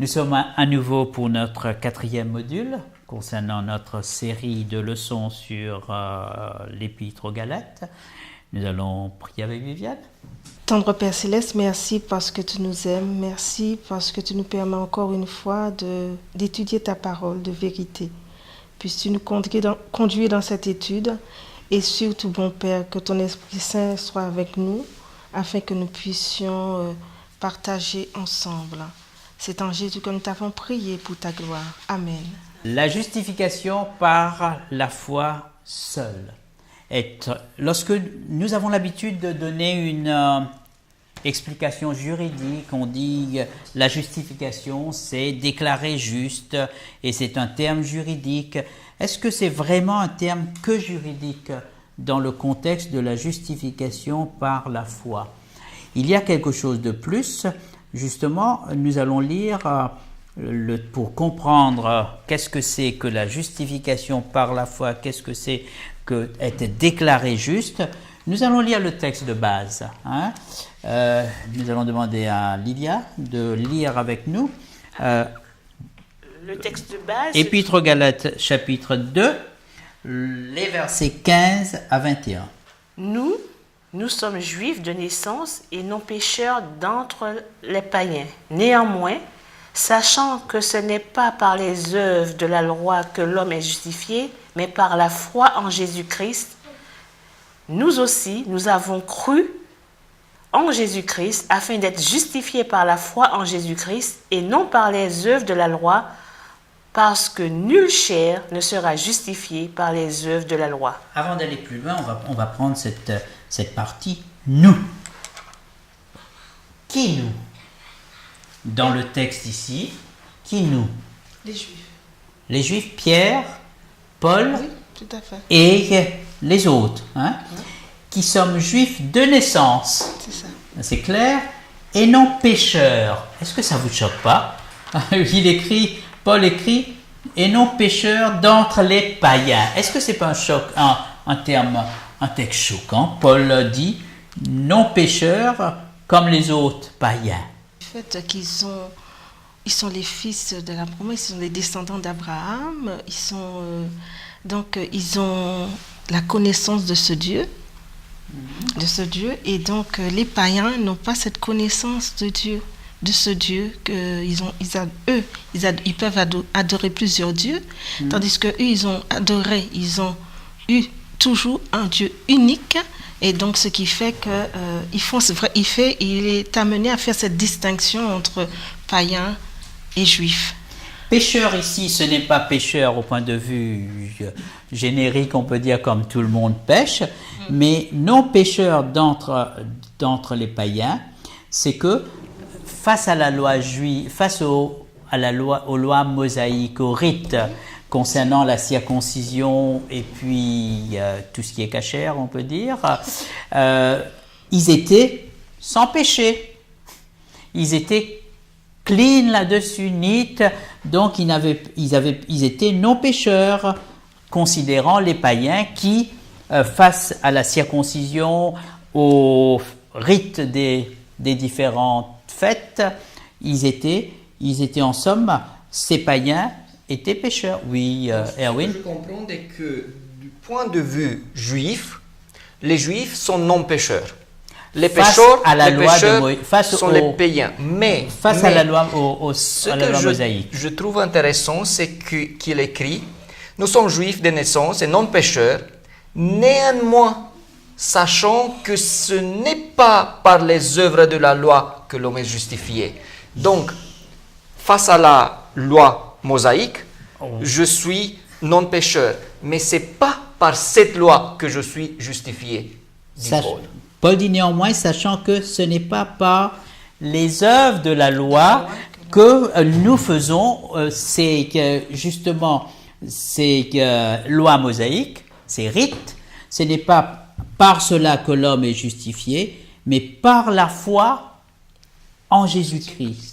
Nous sommes à nouveau pour notre 4e module concernant notre série de leçons sur l'Épître aux Galates. Nous allons prier avec Viviane. Tendre Père Céleste, merci parce que tu nous aimes, merci parce que tu nous permets encore une fois d'étudier ta parole de vérité. Puisses-tu nous conduire dans cette étude et surtout, bon Père, que ton Esprit Saint soit avec nous afin que nous puissions partager ensemble. C'est en Jésus que nous t'avons prié pour ta gloire. Amen. La justification par la foi seule. Lorsque nous avons l'habitude de donner une explication juridique, on dit la justification, c'est déclarer juste et c'est un terme juridique. Est-ce que c'est vraiment un terme que juridique dans le contexte de la justification par la foi? Il y a quelque chose de plus. Justement, nous allons lire pour comprendre qu'est-ce que c'est que la justification par la foi, qu'est-ce que c'est que être déclaré juste. Nous allons lire le texte de base. Nous allons demander à Lydia de lire avec nous. Le texte de base. Épître aux Galates, chapitre 2, les versets 15 à 21. Nous sommes juifs de naissance et non pécheurs d'entre les païens. Néanmoins, sachant que ce n'est pas par les œuvres de la loi que l'homme est justifié, mais par la foi en Jésus-Christ, nous aussi, nous avons cru en Jésus-Christ afin d'être justifiés par la foi en Jésus-Christ et non par les œuvres de la loi, parce que nulle chair ne sera justifiée par les œuvres de la loi. Avant d'aller plus loin, on va prendre cette partie « nous ». Qui nous? Dans le texte ici, qui nous? Les Juifs. Les Juifs, Pierre, Paul Oui, tout à fait. et les autres, qui sommes juifs de naissance. C'est ça. C'est clair? Et non pécheurs. Est-ce que ça ne vous choque pas? Paul écrit, et non pécheurs d'entre les païens. Est-ce que ce n'est pas un choc, un texte choquant? Paul dit, non pécheurs comme les autres païens. Le fait qu'ils sont les fils de la promesse, ils sont les descendants d'Abraham, ils ont la connaissance de ce Dieu, et donc les païens n'ont pas cette connaissance de Dieu, de ce Dieu qu'ils peuvent adorer plusieurs dieux, tandis que eux ils ont eu toujours un Dieu unique. Et donc, ce qui fait il est amené à faire cette distinction entre païens et juifs. Pécheur ici, ce n'est pas pécheur au point de vue générique, on peut dire comme tout le monde pêche, mais non pécheur d'entre les païens, c'est que face à la loi juive, aux lois mosaïques, aux rites, concernant la circoncision et puis tout ce qui est cachère, on peut dire, ils étaient sans péché. Ils étaient clean là-dessus, neat, donc ils étaient non pécheurs, considérant les païens qui, face à la circoncision, au rite des différentes fêtes, ils étaient en somme, ces païens étaient pécheurs. Oui, Erwin. Ce que je comprends est que du point de vue juif, les juifs sont non pécheurs. Les pécheurs sont les païens. Mais à la loi mosaïque. Je trouve intéressant, c'est qu'il écrit « Nous sommes juifs de naissance et non pécheurs, néanmoins, sachant que ce n'est pas par les œuvres de la loi que l'homme est justifié. » Donc, face à la loi mosaïque, je suis non pécheur, mais c'est pas par cette loi que je suis justifié. Paul dit néanmoins, sachant que ce n'est pas par les œuvres de la loi que nous faisons ces lois mosaïques, ces rites, ce n'est pas par cela que l'homme est justifié, mais par la foi en Jésus-Christ.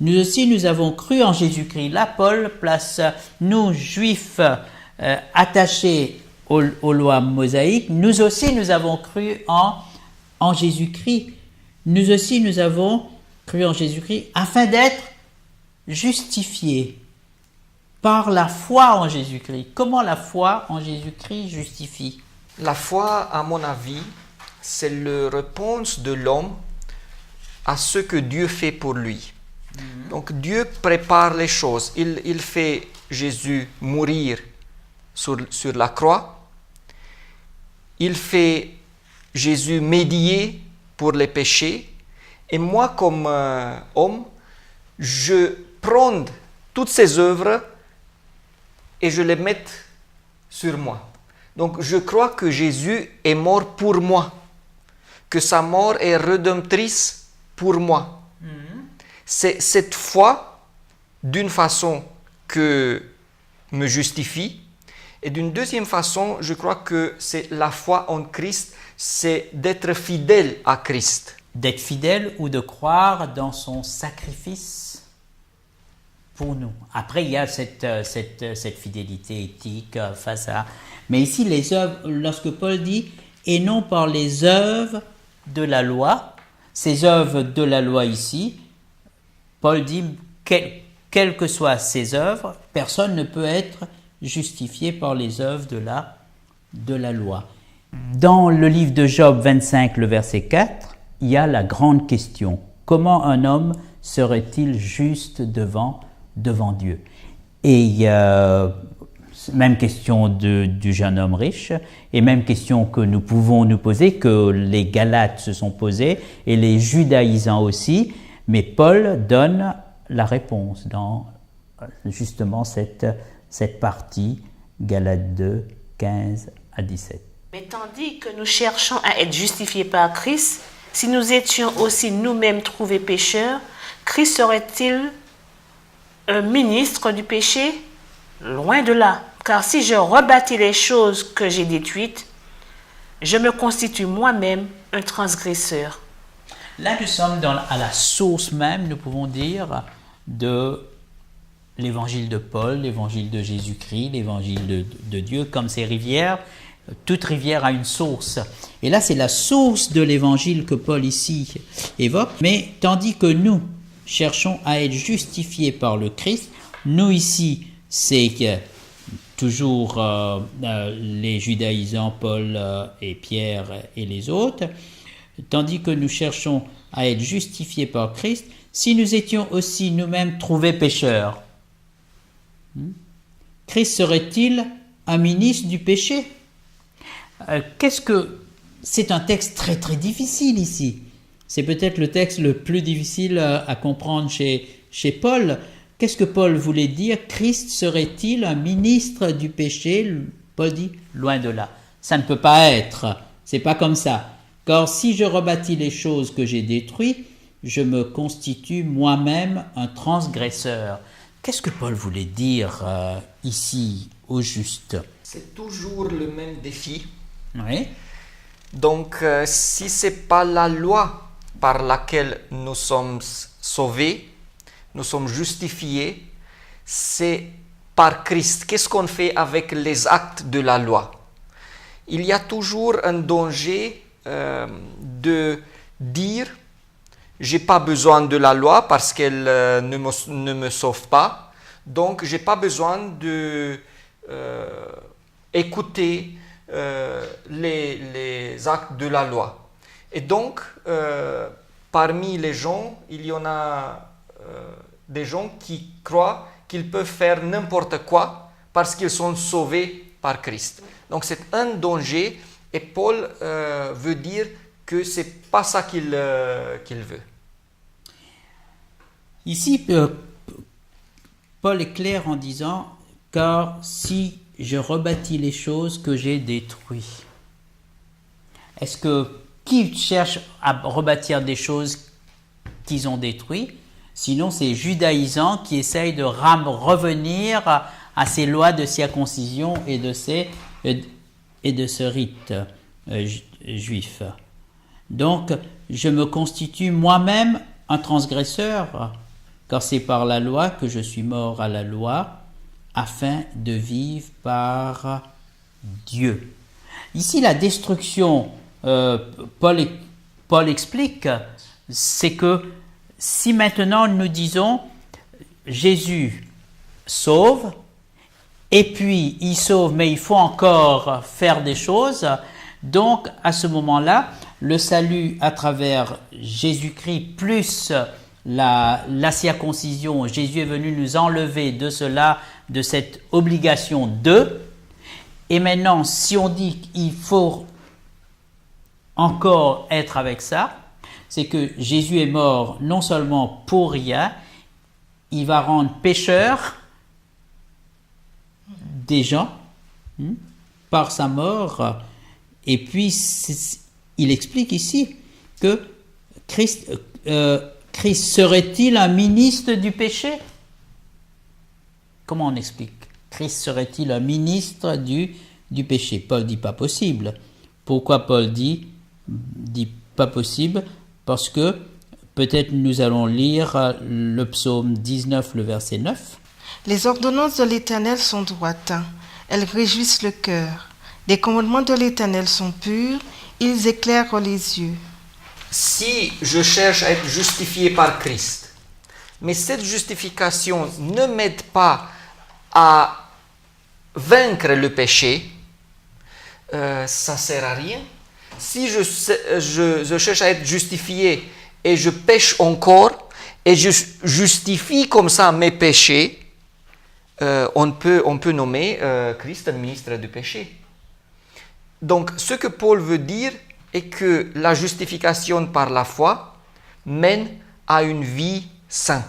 Nous aussi, nous avons cru en Jésus-Christ. Là, Paul place nous, juifs attachés aux lois mosaïques. Nous aussi, nous avons cru en Jésus-Christ. Nous aussi, nous avons cru en Jésus-Christ afin d'être justifié par la foi en Jésus-Christ. Comment la foi en Jésus-Christ justifie? La foi, à mon avis, c'est la réponse de l'homme à ce que Dieu fait pour lui. Donc Dieu prépare les choses. Il fait Jésus mourir sur la croix. Il fait Jésus médier pour les péchés. Et moi, comme homme, je prends toutes ces œuvres et je les mets sur moi. Donc je crois que Jésus est mort pour moi, que sa mort est rédemptrice pour moi. C'est cette foi, d'une façon, que me justifie. Et d'une deuxième façon, je crois que c'est la foi en Christ, c'est d'être fidèle à Christ. D'être fidèle ou de croire dans son sacrifice pour nous. Après, il y a cette fidélité éthique face à... Mais ici, les œuvres, lorsque Paul dit « et non par les œuvres de la loi », ces œuvres de la loi ici, Paul dit quelles que soient ces œuvres, personne ne peut être justifié par les œuvres de la loi. Dans le livre de Job 25, le verset 4, il y a la grande question. Comment un homme serait-il juste devant Dieu? Et il y a même question du jeune homme riche, et même question que nous pouvons nous poser, que les Galates se sont posées, et les judaïsants aussi, mais Paul donne la réponse dans justement cette partie, Galates 2, 15 à 17. Mais tandis que nous cherchons à être justifiés par Christ, si nous étions aussi nous-mêmes trouvés pécheurs, Christ serait-il un ministre du péché? Loin de là. Car si je rebâtis les choses que j'ai détruites, je me constitue moi-même un transgresseur. Là, nous sommes à la source même, nous pouvons dire, de l'évangile de Paul, l'évangile de Jésus-Christ, l'évangile de Dieu, comme ces rivières. Toute rivière a une source. Et là, c'est la source de l'évangile que Paul ici évoque. Mais tandis que nous cherchons à être justifiés par le Christ, nous ici, c'est toujours les judaïsants, Paul et Pierre et les autres, tandis que nous cherchons à être justifiés par Christ, si nous étions aussi nous-mêmes trouvés pécheurs, Christ serait-il un ministre du péché? C'est un texte très très difficile ici. C'est peut-être le texte le plus difficile à comprendre chez Paul. Qu'est-ce que Paul voulait dire? Christ serait-il un ministre du péché? Paul dit, loin de là. Ça ne peut pas être. C'est pas comme ça. Car si je rebâtis les choses que j'ai détruites, je me constitue moi-même un transgresseur. Qu'est-ce que Paul voulait dire ici, au juste? C'est toujours le même défi. Oui. Donc, si ce n'est pas la loi par laquelle nous sommes sauvés, nous sommes justifiés, c'est par Christ. Qu'est-ce qu'on fait avec les actes de la loi? Il y a toujours un danger de dire « j'ai pas besoin de la loi parce qu'elle ne me sauve pas, donc j'ai pas besoin de écouter les actes de la loi ». Et donc, parmi les gens, il y en a des gens qui croient qu'ils peuvent faire n'importe quoi parce qu'ils sont sauvés par Christ. Donc c'est un danger et Paul veut dire que ce n'est pas ça qu'il veut. Ici, Paul est clair en disant « car si je rebâtis les choses que j'ai détruites ». Est-ce que qui cherche à rebâtir des choses qu'ils ont détruites? Sinon, c'est les judaïsants qui essayent de revenir à ces lois de circoncision et de ce rite juif. Donc, je me constitue moi-même un transgresseur, car c'est par la loi que je suis mort à la loi, afin de vivre par Dieu. Ici, la destruction, Paul explique, c'est que si maintenant nous disons Jésus sauve, et puis il sauve, mais il faut encore faire des choses. Donc à ce moment-là, le salut à travers Jésus-Christ plus la circoncision, Jésus est venu nous enlever de cela, de cette obligation de. Et maintenant, si on dit qu'il faut encore être avec ça, c'est que Jésus est mort non seulement pour rien, il va rendre pécheurs des gens par sa mort. Et puis, il explique ici que Christ serait-il un ministre du péché? Comment on explique? Christ serait-il un ministre du péché? Paul dit pas possible. Pourquoi Paul dit pas possible? Parce que peut-être nous allons lire le psaume 19, le verset 9. Les ordonnances de l'Éternel sont droites, elles réjouissent le cœur. Les commandements de l'Éternel sont purs, ils éclairent les yeux. Si je cherche à être justifié par Christ, mais cette justification ne m'aide pas à vaincre le péché, ça ne sert à rien. Si je cherche à être justifié et je pêche encore, et je justifie comme ça mes péchés, on peut nommer Christ un ministre du péché. Donc, ce que Paul veut dire est que la justification par la foi mène à une vie sainte.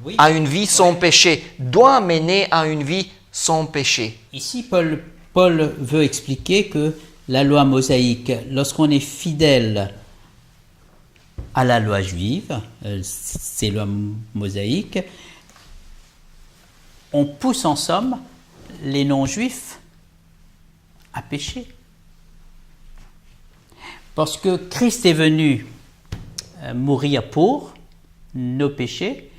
Oui. À une vie sans péché, doit mener à une vie sans péché. Ici, Paul veut expliquer que la loi mosaïque, lorsqu'on est fidèle à la loi juive, ces lois mosaïques, on pousse en somme les non-juifs à pécher. Parce que Christ est venu mourir pour nos péchés,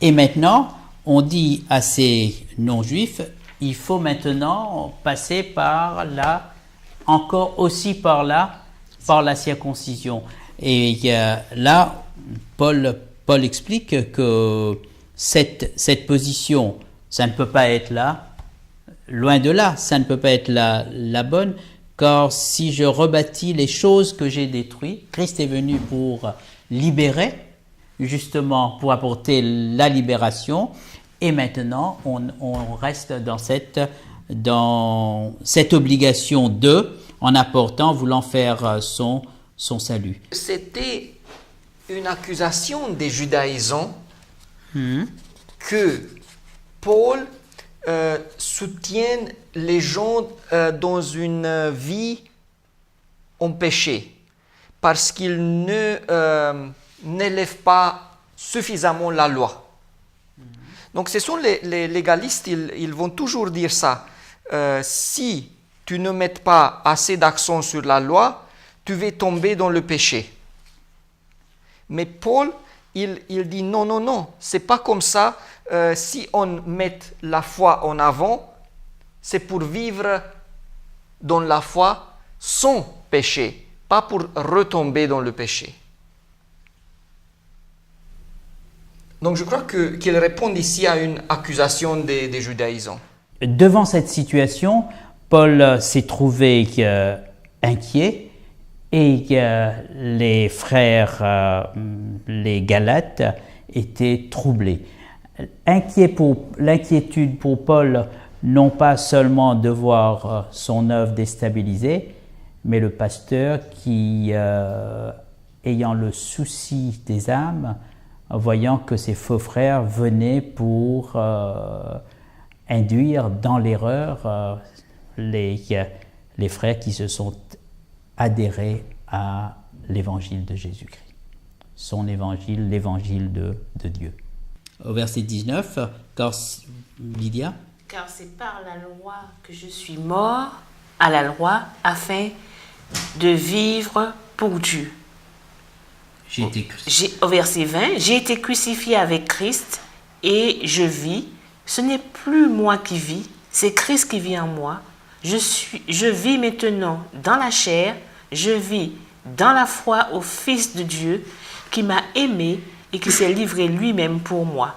et maintenant, on dit à ces non-juifs, il faut maintenant passer par la circoncision. Et là, Paul explique que cette position, ça ne peut pas être là, loin de là, ça ne peut pas être la bonne, car si je rebâtis les choses que j'ai détruites, Christ est venu pour libérer, justement pour apporter la libération, et maintenant on reste dans cette obligation en apportant, voulant faire son salut. C'était une accusation des judaïsants que Paul soutienne les gens dans une vie en péché parce qu'ils n'élèvent pas suffisamment la loi. Donc ce sont les légalistes, ils vont toujours dire ça. Si tu ne mets pas assez d'accent sur la loi, tu vas tomber dans le péché. Mais Paul, il dit non, c'est pas comme ça. Si on met la foi en avant, c'est pour vivre dans la foi sans péché, pas pour retomber dans le péché. Donc je crois qu'il répond ici à une accusation des judaïsants. Devant cette situation, Paul s'est trouvé inquiet et les frères, les Galates, étaient troublés. L'inquiétude pour Paul, non pas seulement de voir son œuvre déstabilisée, mais le pasteur qui, ayant le souci des âmes, voyant que ses faux frères venaient pour induire dans l'erreur les frères qui se sont adhérés à l'évangile de Jésus-Christ, son évangile, l'évangile de Dieu. Au verset 19, Lydia. Car c'est par la loi que je suis mort à la loi afin de vivre pour Dieu. Au verset 20, j'ai été crucifié avec Christ et je vis. Ce n'est plus moi qui vis, c'est Christ qui vit en moi. Je vis maintenant dans la chair, je vis dans la foi au Fils de Dieu qui m'a aimé et qui s'est livré lui-même pour moi.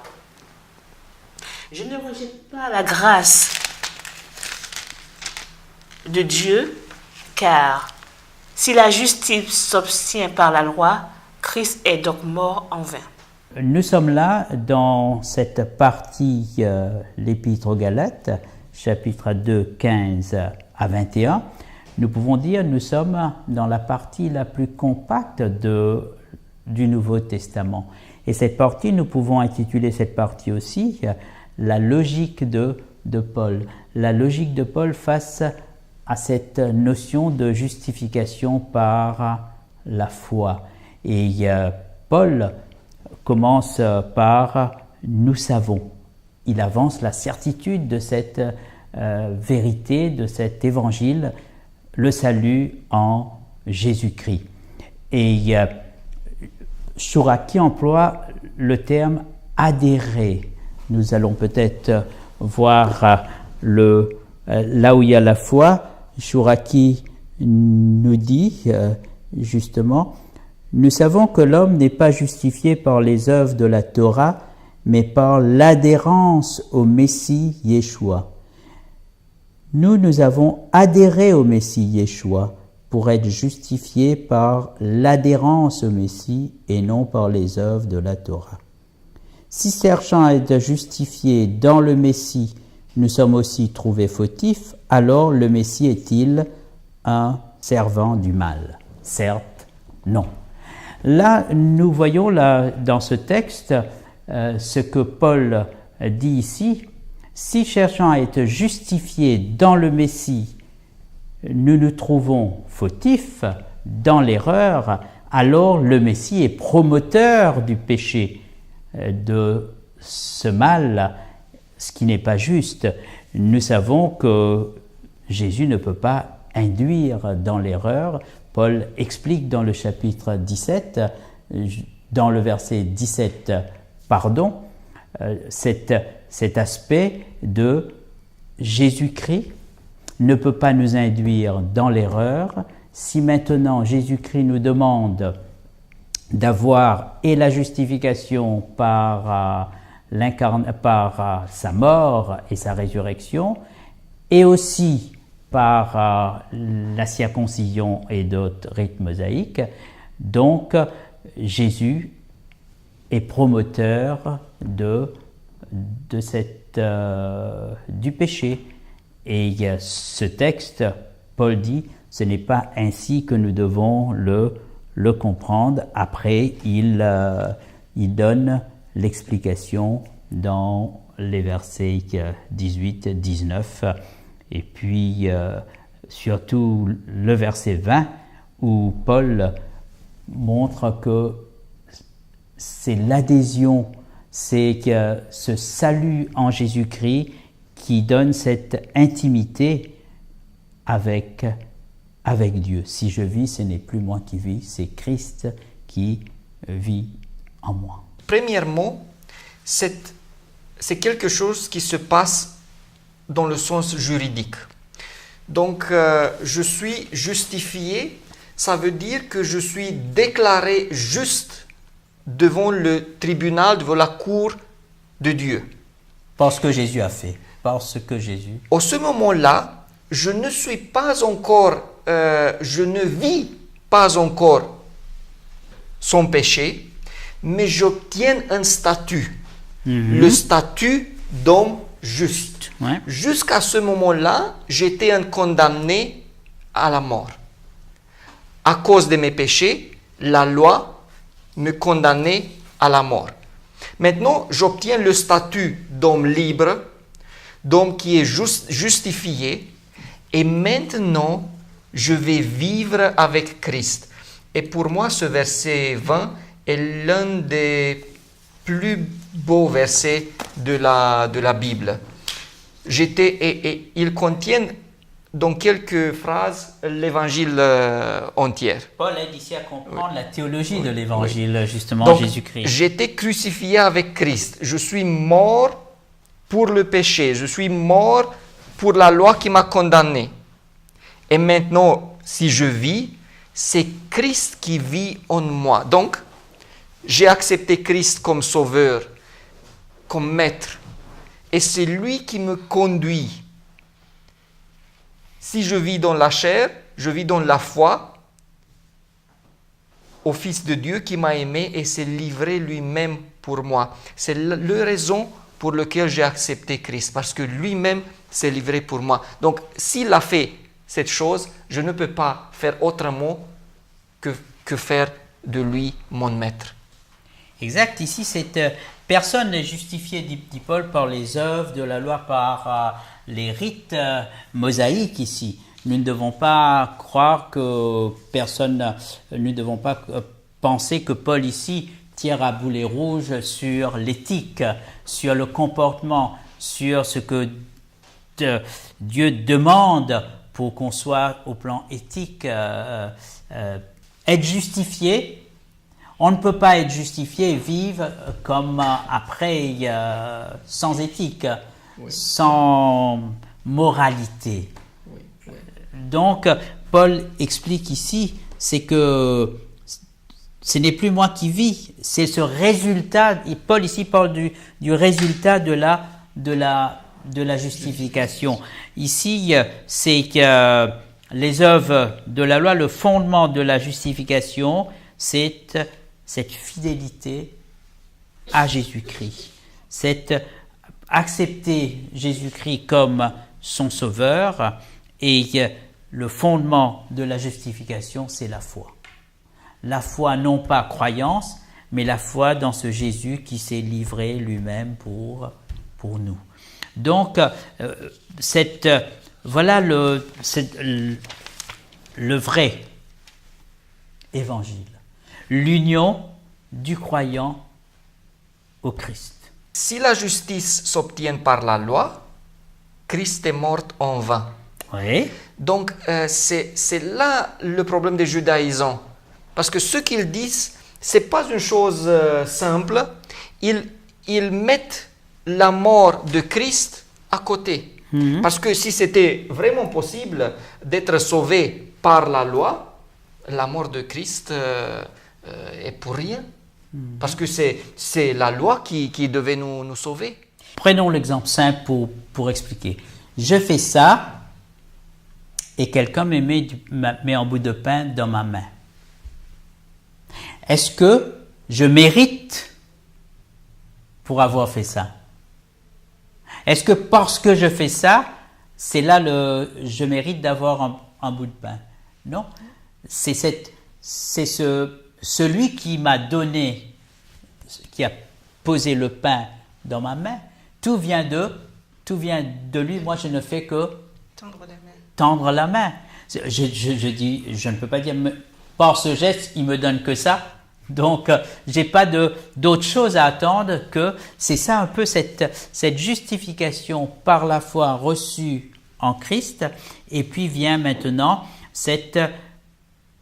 Je ne rejette pas la grâce de Dieu, car si la justice s'obtient par la loi, Christ est donc mort en vain. Nous sommes là dans cette partie, l'Épître aux Galates, chapitre 2, 15 à 21. Nous pouvons dire nous sommes dans la partie la plus compacte du Nouveau Testament. Et cette partie, nous pouvons intituler cette partie aussi la logique de Paul. La logique de Paul face à cette notion de justification par la foi. Et Paul commence par « nous savons ». Il avance la certitude de cette vérité, de cet évangile, le salut en Jésus-Christ. Et Chouraki emploie le terme « adhérer ». Nous allons peut-être voir là où il y a la foi. Chouraki nous dit justement « Nous savons que l'homme n'est pas justifié par les œuvres de la Torah, mais par l'adhérence au Messie Yeshua. Nous avons adhéré au Messie Yeshua pour être justifiés par l'adhérence au Messie et non par les œuvres de la Torah. Si cherchant à être justifiés dans le Messie, nous sommes aussi trouvés fautifs, alors le Messie est-il un servant du mal? Certes, non. Là, nous voyons dans ce texte ce que Paul dit ici. Si cherchant à être justifiés dans le Messie, nous nous trouvons fautifs dans l'erreur, alors le Messie est promoteur du péché, de ce mal, ce qui n'est pas juste. Nous savons que Jésus ne peut pas induire dans l'erreur. Paul explique dans le chapitre 17, dans le verset 17, cet aspect de Jésus-Christ ne peut pas nous induire dans l'erreur. Si maintenant Jésus-Christ nous demande d'avoir et la justification par sa mort et sa résurrection, et aussi par la circoncision et d'autres rites mosaïques, donc Jésus est promoteur du péché. Et ce texte, Paul dit, ce n'est pas ainsi que nous devons le comprendre. Après, il donne l'explication dans les versets 18, 19, et puis surtout le verset 20, où Paul montre que c'est l'adhésion, c'est que ce salut en Jésus-Christ qui donne cette intimité avec Dieu. Si je vis, ce n'est plus moi qui vis, c'est Christ qui vit en moi. Premièrement, c'est quelque chose qui se passe dans le sens juridique. Donc, je suis justifié, ça veut dire que je suis déclaré juste devant le tribunal, devant la cour de Dieu. Parce que Jésus a fait. Parce que Jésus. À ce moment-là, je ne suis pas encore, je ne vis pas encore son péché, mais j'obtiens un statut, le statut d'homme juste. Ouais. Jusqu'à ce moment-là, j'étais un condamné à la mort. À cause de mes péchés, la loi me condamnait à la mort. Maintenant, j'obtiens le statut d'homme libre, d'homme qui est justifié, et maintenant, je vais vivre avec Christ. Et pour moi, ce verset 20 est l'un des plus beaux versets de la Bible. Et il contient dans quelques phrases l'évangile entier. Paul aide ici à comprendre la théologie de l'évangile, justement, Donc, Jésus-Christ. J'étais crucifié avec Christ. Je suis mort pour le péché. Je suis mort pour la loi qui m'a condamné. Et maintenant, si je vis, c'est Christ qui vit en moi. Donc, j'ai accepté Christ comme sauveur, comme maître, et c'est lui qui me conduit. Si je vis dans la chair, je vis dans la foi au Fils de Dieu qui m'a aimé et s'est livré lui-même pour moi. C'est la raison pour laquelle j'ai accepté Christ, parce que lui-même s'est livré pour moi. Donc, s'il a fait cette chose, je ne peux pas faire autrement que faire de lui mon maître. Exact. Ici, personne n'est justifié, dit Paul, par les œuvres de la loi, par les rites mosaïques ici. Nous ne devons pas croire que nous ne devons pas penser que Paul ici tire à boulet rouge sur l'éthique, sur le comportement, sur ce que Dieu demande pour qu'on soit au plan éthique. Être justifié, on ne peut pas être justifié et vivre comme après, sans éthique, Oui. sans moralité. Oui, oui. Donc, Paul explique ici, c'est que ce n'est plus moi qui vis, c'est ce résultat. Et Paul ici parle du résultat de la justification. Ici, c'est que les œuvres de la loi, le fondement de la justification, c'est cette fidélité à Jésus-Christ. C'est accepter Jésus-Christ comme son sauveur, et le fondement de la justification, c'est la foi. La foi, non pas croyance, mais la foi dans ce Jésus qui s'est livré lui-même pour nous. Donc, voilà le vrai évangile. L'union du croyant au Christ. Si la justice s'obtient par la loi, Christ est mort en vain. Oui. Donc, c'est là le problème des judaïsants. Parce que ce qu'ils disent, ce n'est pas une chose simple. Ils mettent la mort de Christ à côté. Mhm. Parce que si c'était vraiment possible d'être sauvé par la loi, la mort de Christ est pour rien. Parce que c'est la loi qui devait nous sauver. Prenons l'exemple simple pour expliquer. Je fais ça et quelqu'un me met un bout de pain dans ma main. Est-ce que je mérite pour avoir fait ça? Est-ce que parce que je fais ça, c'est là je mérite d'avoir un bout de pain? Non. C'est celui qui m'a donné, qui a posé le pain dans ma main. Tout vient de lui. Moi, je ne fais que tendre la main. Je dis, je ne peux pas dire, par ce geste, il me donne que ça. Donc, j'ai pas d'autre chose à attendre que c'est ça un peu cette justification par la foi reçue en Christ. Et puis vient maintenant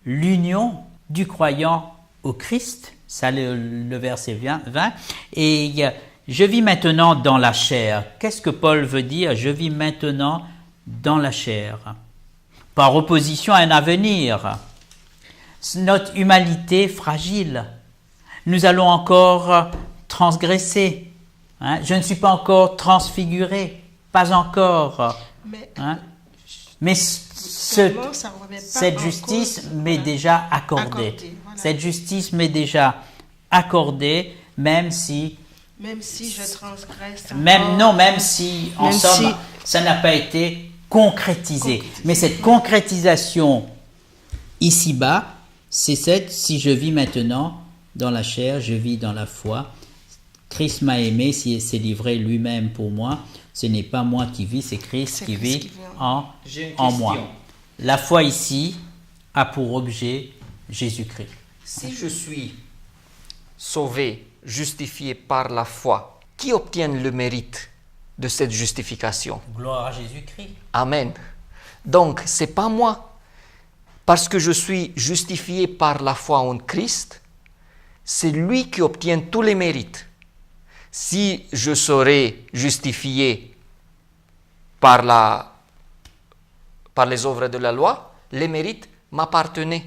l'union du croyant au Christ. Ça, le verset 20. Et je vis maintenant dans la chair. Qu'est-ce que Paul veut dire? Je vis maintenant dans la chair. Par opposition à un avenir. Notre humanité fragile. Nous allons encore transgresser. Je ne suis pas encore transfiguré. Pas encore. Mais cette justice m'est déjà accordée. Voilà. Cette justice m'est déjà accordée, même si je transgresse. Même si, en somme, ça n'a pas été concrétisé. Mais cette concrétisation ici-bas, c'est si je vis maintenant dans la chair, je vis dans la foi. Christ m'a aimé, s'est livré lui-même pour moi. Ce n'est pas moi qui vis, c'est Christ qui vit en moi. La foi ici a pour objet Jésus-Christ. Si je suis sauvé, justifié par la foi, qui obtient le mérite de cette justification? Gloire à Jésus-Christ. Amen. Donc, ce n'est pas moi. Parce que je suis justifié par la foi en Christ, c'est lui qui obtient tous les mérites. Si je serais justifié par les œuvres de la loi, les mérites m'appartenaient.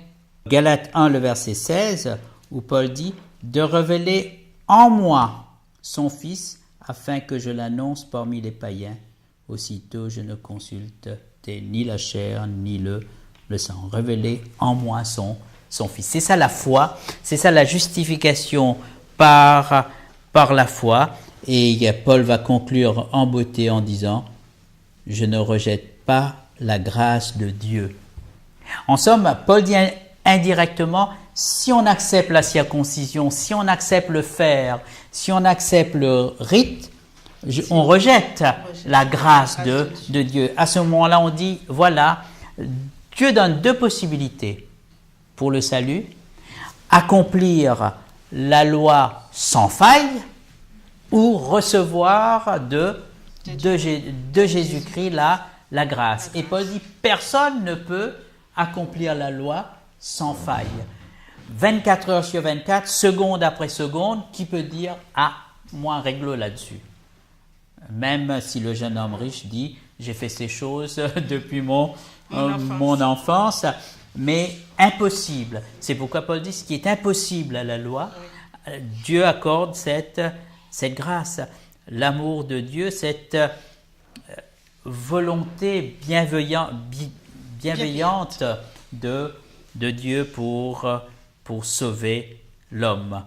Galates 1, le verset 16, où Paul dit « de révéler en moi son Fils, afin que je l'annonce parmi les païens. Aussitôt je ne consultais ni la chair, ni le sang. Révéler en moi son Fils. C'est ça la foi, c'est ça la justification par la foi. Et Paul va conclure en beauté en disant « Je ne rejette pas la grâce de Dieu ». En somme, Paul dit indirectement, si on accepte la circoncision, si on accepte le fer, si on accepte le rite, on rejette la grâce de Dieu. À ce moment-là, on dit, voilà, Dieu donne deux possibilités pour le salut, accomplir la loi sans faille ou recevoir de Jésus-Christ la grâce. Et Paul dit, personne ne peut accomplir la loi sans faille. 24 heures sur 24, seconde après seconde, qui peut dire « Ah, moi, règle là-dessus ». Même si le jeune homme riche dit « J'ai fait ces choses depuis mon enfance », mais impossible. C'est pourquoi Paul dit « Ce qui est impossible à la loi, Dieu accorde cette grâce. » L'amour de Dieu, cette volonté bienveillante de Dieu pour sauver l'homme.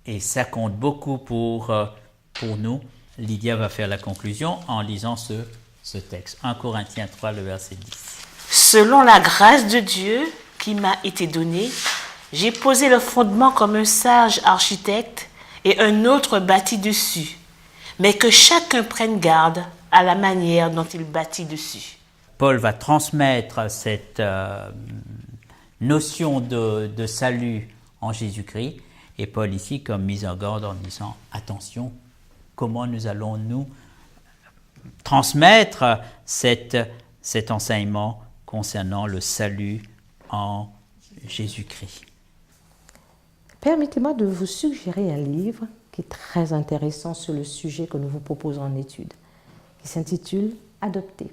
Et ça compte beaucoup pour nous. Lydia va faire la conclusion en lisant ce texte. 1 Corinthiens 3, le verset 10. Selon la grâce de Dieu qui m'a été donnée, j'ai posé le fondement comme un sage architecte et un autre bâtit dessus. Mais que chacun prenne garde à la manière dont il bâtit dessus. Paul va transmettre cette notion de salut en Jésus-Christ. Et Paul ici, comme mise en garde en disant, attention, comment nous allons nous transmettre cet enseignement concernant le salut en Jésus-Christ. Permettez-moi de vous suggérer un livre qui est très intéressant sur le sujet que nous vous proposons en étude, qui s'intitule « Adopter ».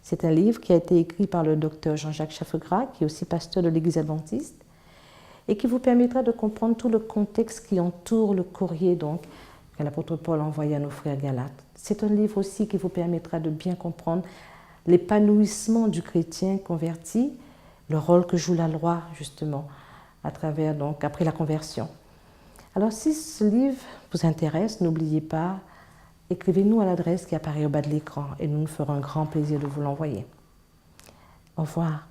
C'est un livre qui a été écrit par le docteur Jean-Jacques Chaffegras, qui est aussi pasteur de l'Église adventiste, et qui vous permettra de comprendre tout le contexte qui entoure le courrier que l'apôtre Paul a envoyé à nos frères Galates. C'est un livre aussi qui vous permettra de bien comprendre l'épanouissement du chrétien converti, le rôle que joue la loi, justement, après la conversion. Alors, si ce livre vous intéresse, n'oubliez pas, écrivez-nous à l'adresse qui apparaît au bas de l'écran et nous nous ferons un grand plaisir de vous l'envoyer. Au revoir.